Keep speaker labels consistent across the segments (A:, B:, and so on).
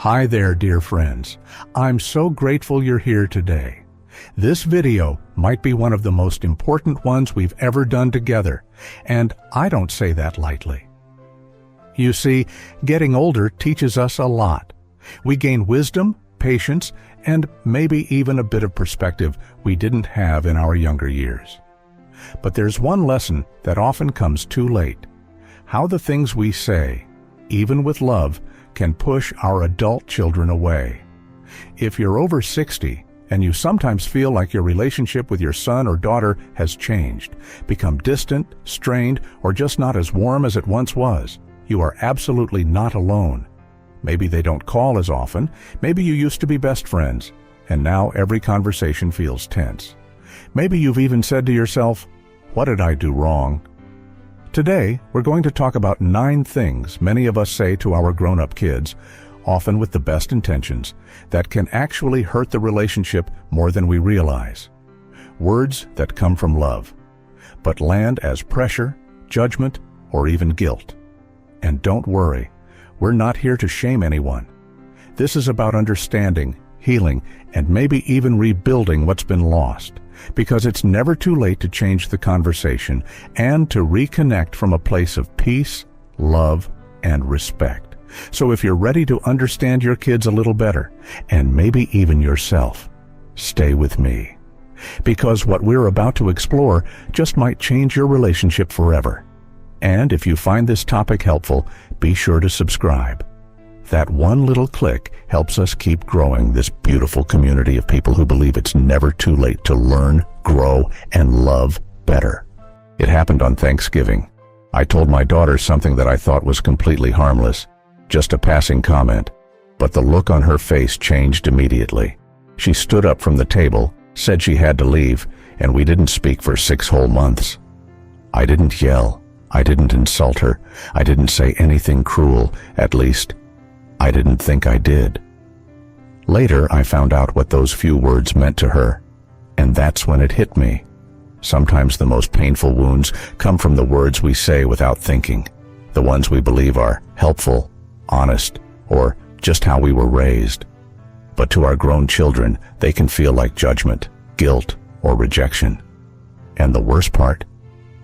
A: Hi there, dear friends. I'm so grateful you're here today. This video might be one of the most important ones we've ever done together, and I don't say that lightly. You see, getting older teaches us a lot. We gain wisdom, patience, and maybe even a bit of perspective we didn't have in our younger years. But there's one lesson that often comes too late: how the things we say, even with love, can push our adult children away. If you're over 60 and you sometimes feel like your relationship with your son or daughter has changed, become distant, strained, or just not as warm as it once was, you are absolutely not alone. Maybe they don't call as often, maybe you used to be best friends, and now every conversation feels tense. Maybe you've even said to yourself, "What did I do wrong?" Today, we're going to talk about 9 things many of us say to our grown-up kids, often with the best intentions, that can actually hurt the relationship more than we realize. Words that come from love, but land as pressure, judgment, or even guilt. And don't worry, we're not here to shame anyone. This is about understanding, healing, and maybe even rebuilding what's been lost, because it's never too late to change the conversation and to reconnect from a place of peace, love, and respect. So if you're ready to understand your kids a little better, and maybe even yourself, stay with me. Because what we're about to explore just might change your relationship forever. And if you find this topic helpful, be sure to subscribe. That one little click helps us keep growing this beautiful community of people who believe it's never too late to learn, grow, and love better. It happened on Thanksgiving. I told my daughter something that I thought was completely harmless, just a passing comment, but the look on her face changed immediately. She stood up from the table, said she had to leave, and we didn't speak for 6 whole months. I didn't yell. I didn't insult her. I didn't say anything cruel, at least I didn't think I did. Later, I found out what those few words meant to her, and that's when it hit me. Sometimes the most painful wounds come from the words we say without thinking, the ones we believe are helpful, honest, or just how we were raised. But to our grown children, they can feel like judgment, guilt, or rejection. And the worst part,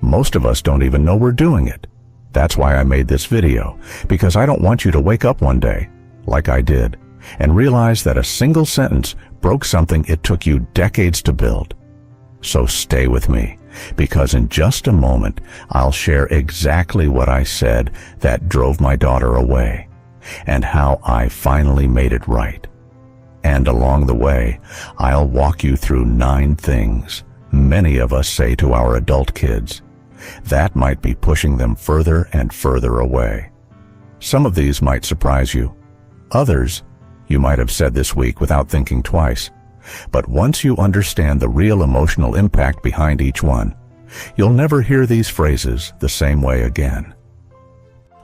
A: most of us don't even know we're doing it. That's why I made this video, because I don't want you to wake up one day, like I did, and realize that a single sentence broke something it took you decades to build. So stay with me, because in just a moment, I'll share exactly what I said that drove my daughter away, and how I finally made it right. And along the way, I'll walk you through 9 things many of us say to our adult kids that might be pushing them further and further away. Some of these might surprise you. Others, you might have said this week without thinking twice. But once you understand the real emotional impact behind each one, you'll never hear these phrases the same way again.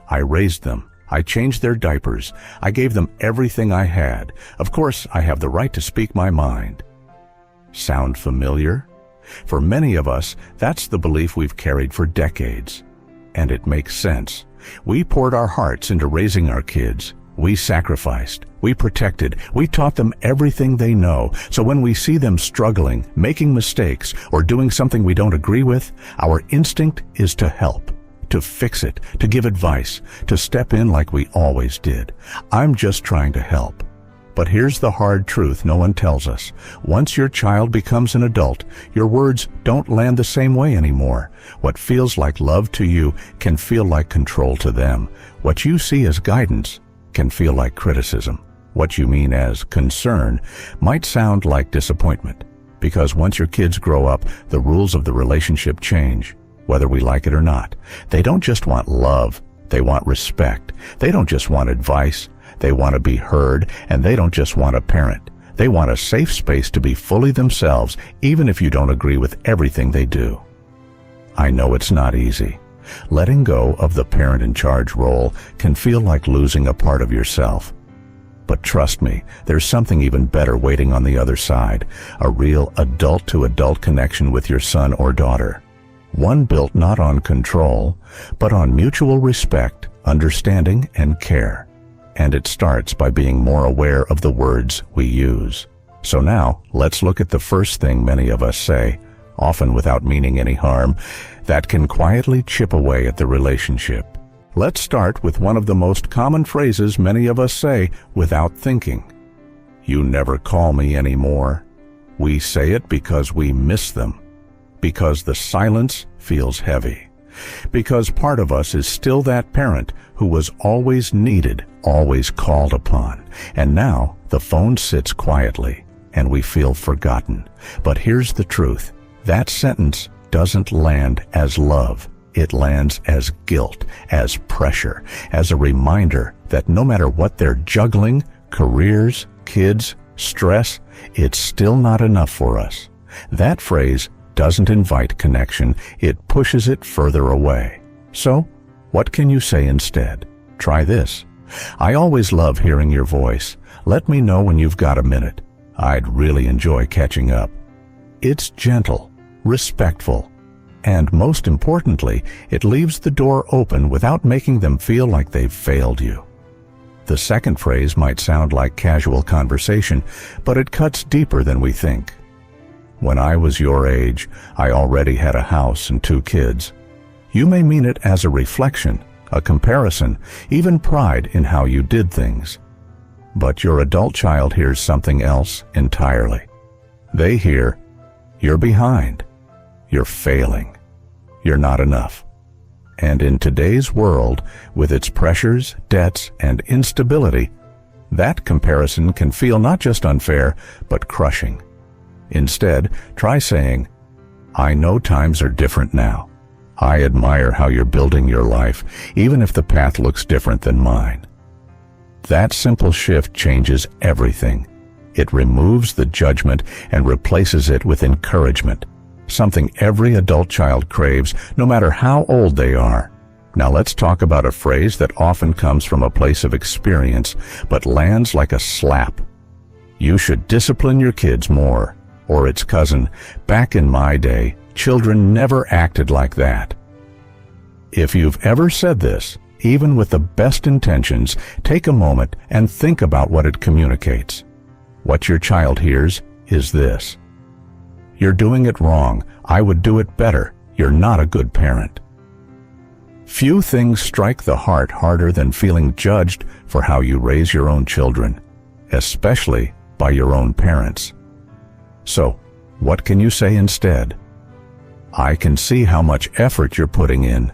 A: I raised them. I changed their diapers. I gave them everything I had. Of course, I have the right to speak my mind. Sound familiar? For many of us, that's the belief we've carried for decades. And it makes sense. We poured our hearts into raising our kids. We sacrificed. We protected. We taught them everything they know. So when we see them struggling, making mistakes, or doing something we don't agree with, our instinct is to help, to fix it, to give advice, to step in like we always did. I'm just trying to help. But here's the hard truth no one tells us. Once your child becomes an adult, your words don't land the same way anymore. What feels like love to you can feel like control to them. What you see as guidance can feel like criticism. What you mean as concern might sound like disappointment. Because once your kids grow up, the rules of the relationship change, whether we like it or not. They don't just want love, they want respect. They don't just want advice, they want to be heard, and they don't just want a parent. They want a safe space to be fully themselves, even if you don't agree with everything they do. I know it's not easy. Letting go of the parent-in-charge role can feel like losing a part of yourself. But trust me, there's something even better waiting on the other side, a real adult-to-adult connection with your son or daughter. One built not on control, but on mutual respect, understanding, and care. And it starts by being more aware of the words we use. So now, let's look at the first thing many of us say, often without meaning any harm, that can quietly chip away at the relationship. Let's start with one of the most common phrases many of us say without thinking. You never call me anymore. We say it because we miss them, because the silence feels heavy, because part of us is still that parent who was always needed, always called upon, and now the phone sits quietly and we feel forgotten. But here's the truth. That sentence doesn't land as love. It lands as guilt, as pressure, as a reminder that no matter what they're juggling, careers, kids, stress, it's still not enough for us. That phrase doesn't invite connection, it pushes it further away. So, what can you say instead? Try this. I always love hearing your voice. Let me know when you've got a minute. I'd really enjoy catching up. It's gentle, respectful, and most importantly, it leaves the door open without making them feel like they've failed you. The second phrase might sound like casual conversation, but it cuts deeper than we think. When I was your age, I already had a house and 2 kids. You may mean it as a reflection, a comparison, even pride in how you did things. But your adult child hears something else entirely. They hear, you're behind, you're failing, you're not enough. And in today's world, with its pressures, debts, and instability, that comparison can feel not just unfair, but crushing. Instead, try saying, I know times are different now. I admire how you're building your life, even if the path looks different than mine. That simple shift changes everything. It removes the judgment and replaces it with encouragement, something every adult child craves, no matter how old they are. Now let's talk about a phrase that often comes from a place of experience, but lands like a slap. You should discipline your kids more. Or its cousin, back in my day, children never acted like that. If you've ever said this, even with the best intentions, take a moment and think about what it communicates. What your child hears is this. You're doing it wrong. I would do it better. You're not a good parent. Few things strike the heart harder than feeling judged for how you raise your own children, especially by your own parents. So, what can you say instead? I can see how much effort you're putting in.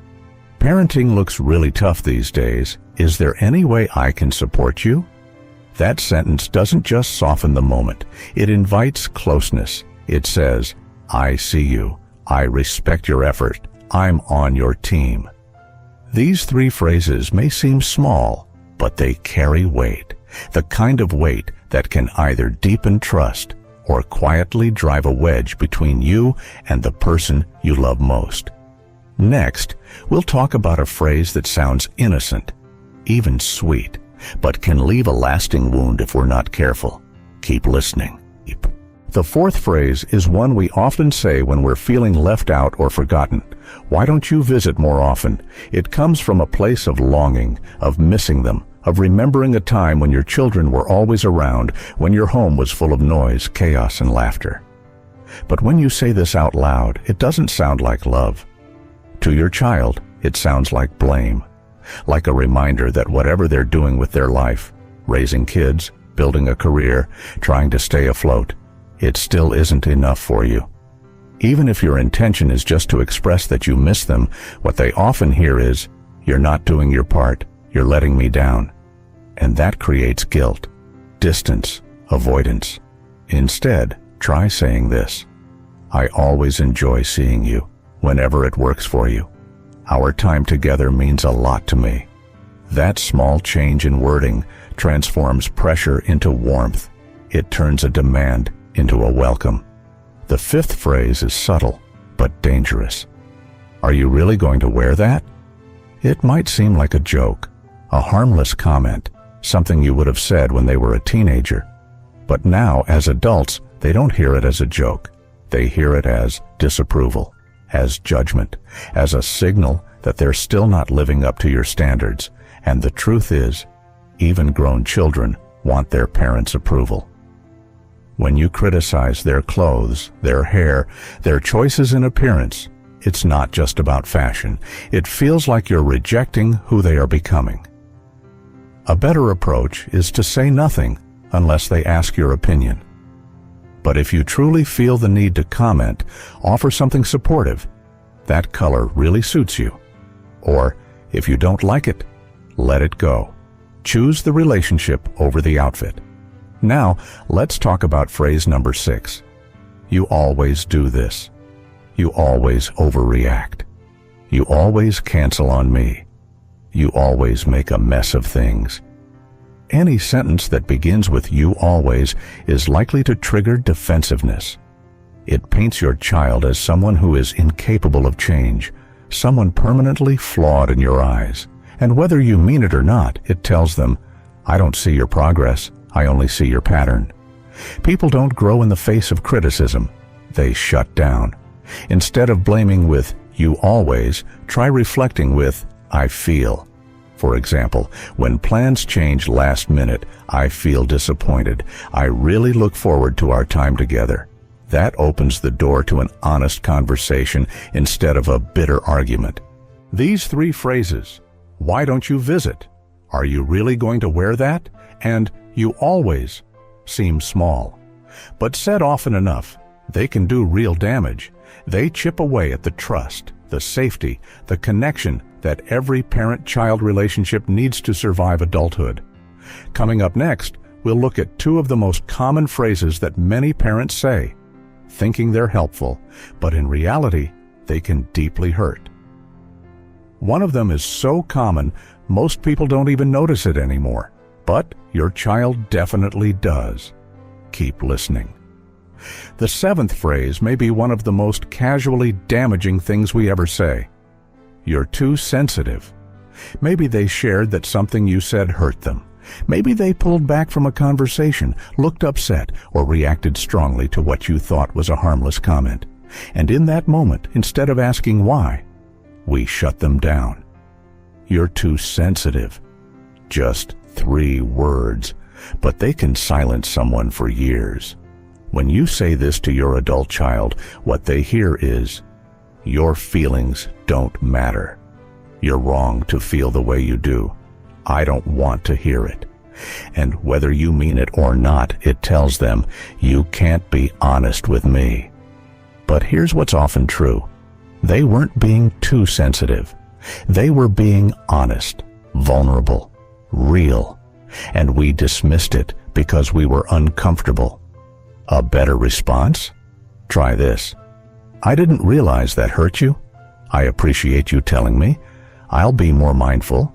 A: Parenting looks really tough these days. Is there any way I can support you? That sentence doesn't just soften the moment. It invites closeness. It says, I see you. I respect your effort. I'm on your team. These 3 phrases may seem small, but they carry weight. The kind of weight that can either deepen trust or quietly drive a wedge between you and the person you love most. Next, we'll talk about a phrase that sounds innocent, even sweet, but can leave a lasting wound if we're not careful. Keep listening. The 4th phrase is one we often say when we're feeling left out or forgotten. Why don't you visit more often? It comes from a place of longing, of missing them, of remembering a time when your children were always around, when your home was full of noise, chaos, and laughter. But when you say this out loud, it doesn't sound like love. To your child, it sounds like blame, like a reminder that whatever they're doing with their life, raising kids, building a career, trying to stay afloat, it still isn't enough for you. Even if your intention is just to express that you miss them, what they often hear is, you're not doing your part, you're letting me down. And that creates guilt, distance, avoidance. Instead, try saying this. I always enjoy seeing you, whenever it works for you. Our time together means a lot to me. That small change in wording transforms pressure into warmth. It turns a demand into a welcome. The 5th phrase is subtle, but dangerous. Are you really going to wear that? It might seem like a joke, a harmless comment, something you would have said when they were a teenager. But now, as adults, they don't hear it as a joke. They hear it as disapproval, as judgment, as a signal that they're still not living up to your standards. And the truth is, Even grown children want their parents' approval. When you criticize their clothes, their hair, their choices in appearance, it's not just about fashion. It feels like you're rejecting who they are becoming. A better approach is to say nothing unless they ask your opinion. But if you truly feel the need to comment, offer something supportive. That color really suits you. Or, if you don't like it, let it go. Choose the relationship over the outfit. Now, let's talk about phrase number 6. You always do this. You always overreact. You always cancel on me. You always make a mess of things. Any sentence that begins with "you always" is likely to trigger defensiveness. It paints your child as someone who is incapable of change, someone permanently flawed in your eyes. And whether you mean it or not, it tells them, "I don't see your progress, I only see your pattern." People don't grow in the face of criticism. They shut down. Instead of blaming with "you always," try reflecting with "I feel." For example, when plans change last minute, "I feel disappointed. I really look forward to our time together." That opens the door to an honest conversation instead of a bitter argument. These 3 phrases, "Why don't you visit?" "Are you really going to wear that?" and "You always," seem small. But said often enough, they can do real damage. They chip away at the trust, the safety, the connection that every parent-child relationship needs to survive adulthood. Coming up next, we'll look at 2 of the most common phrases that many parents say, thinking they're helpful, but in reality, they can deeply hurt. One of them is so common, most people don't even notice it anymore, but your child definitely does. Keep listening. The 7th phrase may be one of the most casually damaging things we ever say. You're too sensitive. Maybe they shared that something you said hurt them. Maybe they pulled back from a conversation, looked upset, or reacted strongly to what you thought was a harmless comment. And in that moment, instead of asking why, we shut them down. You're too sensitive. Just 3 words, but they can silence someone for years. When you say this to your adult child, what they hear is, "Your feelings don't matter. You're wrong to feel the way you do. I don't want to hear it." And whether you mean it or not, it tells them, "You can't be honest with me." But here's what's often true. They weren't being too sensitive. They were being honest, vulnerable, real. And we dismissed it because we were uncomfortable. A better response? Try this. "I didn't realize that hurt you. I appreciate you telling me. I'll be more mindful."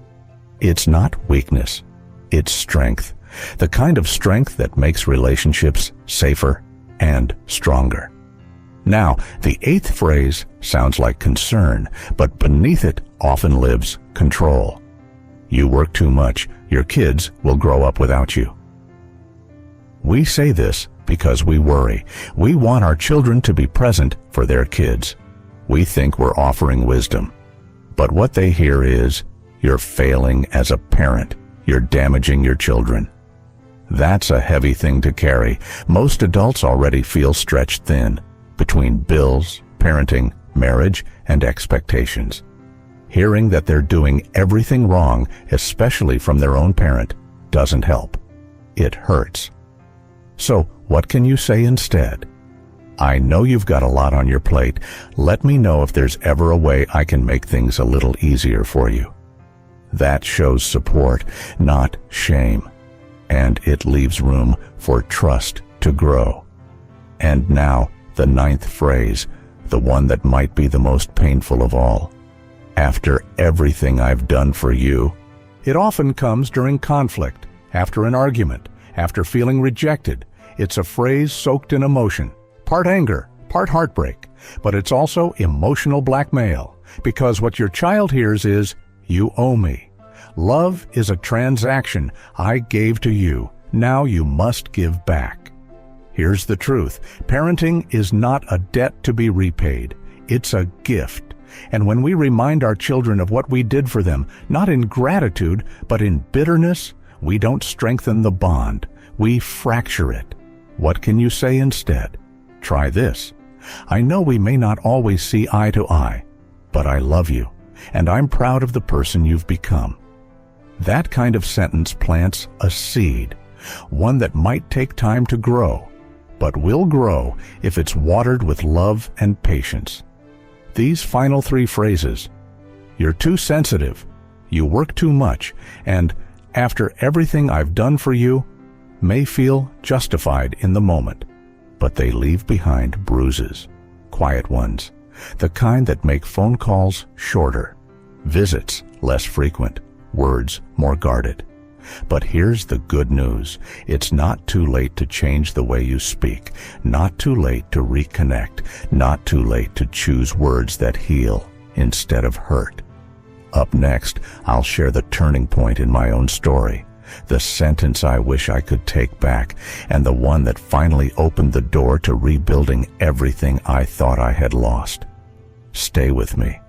A: It's not weakness. It's strength. The kind of strength that makes relationships safer and stronger. Now, the 8th phrase sounds like concern, but beneath it often lives control. "You work too much. Your kids will grow up without you." We say this because we worry. We want our children to be present for their kids. We think we're offering wisdom. But what they hear is, "You're failing as a parent. You're damaging your children." That's a heavy thing to carry. Most adults already feel stretched thin between bills, parenting, marriage, and expectations. Hearing that they're doing everything wrong, especially from their own parent, doesn't help. It hurts. So, what can you say instead? "I know you've got a lot on your plate. Let me know if there's ever a way I can make things a little easier for you." That shows support, not shame. And it leaves room for trust to grow. And now, the 9th phrase, the one that might be the most painful of all. "After everything I've done for you." It often comes during conflict, after an argument, after feeling rejected. It's a phrase soaked in emotion, part anger, part heartbreak, but it's also emotional blackmail, because what your child hears is, "You owe me. Love is a transaction I gave to you. Now you must give back." Here's the truth. Parenting is not a debt to be repaid. It's a gift. And when we remind our children of what we did for them, not in gratitude, but in bitterness, We don't strengthen the bond, we fracture it. What can you say instead? Try this. I know we may not always see eye to eye, but I love you, and I'm proud of the person you've become. That kind of sentence plants a seed, one that might take time to grow, but will grow if it's watered with love and patience. These final 3 phrases, "You're too sensitive," "You work too much," and "After everything I've done for you," may feel justified in the moment, but they leave behind bruises, quiet ones, the kind that make phone calls shorter, visits less frequent, words more guarded. But here's the good news. It's not too late to change the way you speak, not too late to reconnect, not too late to choose words that heal instead of hurt. Up next, I'll share the turning point in my own story, the sentence I wish I could take back, and the one that finally opened the door to rebuilding everything I thought I had lost. Stay with me.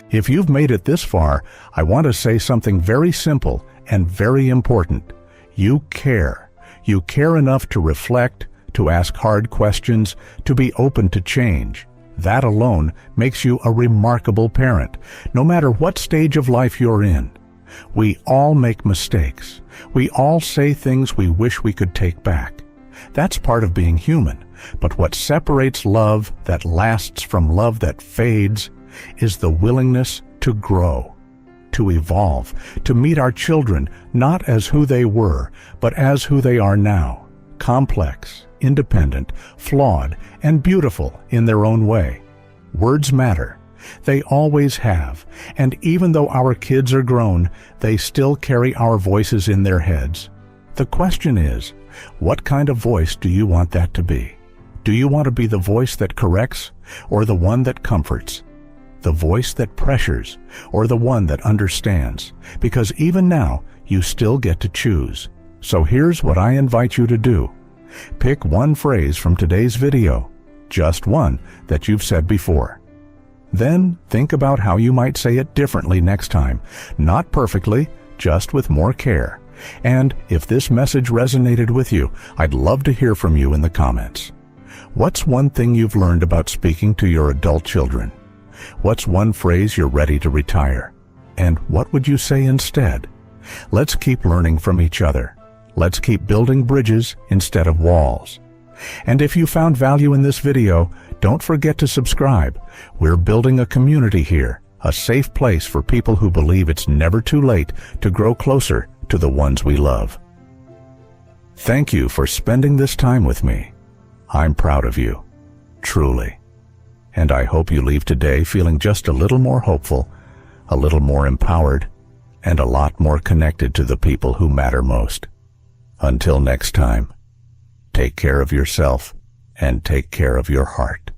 A: If you've made it this far, I want to say something very simple and very important. You care. You care enough to reflect, to ask hard questions, to be open to change. That alone makes you a remarkable parent, no matter what stage of life you're in. We all make mistakes. We all say things we wish we could take back. That's part of being human. But what separates love that lasts from love that fades is the willingness to grow, to evolve, to meet our children not as who they were, but as who they are now, complex, independent, flawed, and beautiful in their own way. Words matter. They always have, and even though our kids are grown, they still carry our voices in their heads. The question is, what kind of voice do you want that to be? Do you want to be the voice that corrects, or the one that comforts? The voice that pressures, or the one that understands? Because even now, you still get to choose. So here's what I invite you to do. Pick one phrase from today's video, just one that you've said before. Then think about how you might say it differently next time, not perfectly, just with more care. And if this message resonated with you, I'd love to hear from you in the comments. What's one thing you've learned about speaking to your adult children? What's one phrase you're ready to retire? And what would you say instead? Let's keep learning from each other. Let's keep building bridges instead of walls. And if you found value in this video, don't forget to subscribe. We're building a community here, a safe place for people who believe it's never too late to grow closer to the ones we love. Thank you for spending this time with me. I'm proud of you, truly. And I hope you leave today feeling just a little more hopeful, a little more empowered, and a lot more connected to the people who matter most. Until next time, take care of yourself and take care of your heart.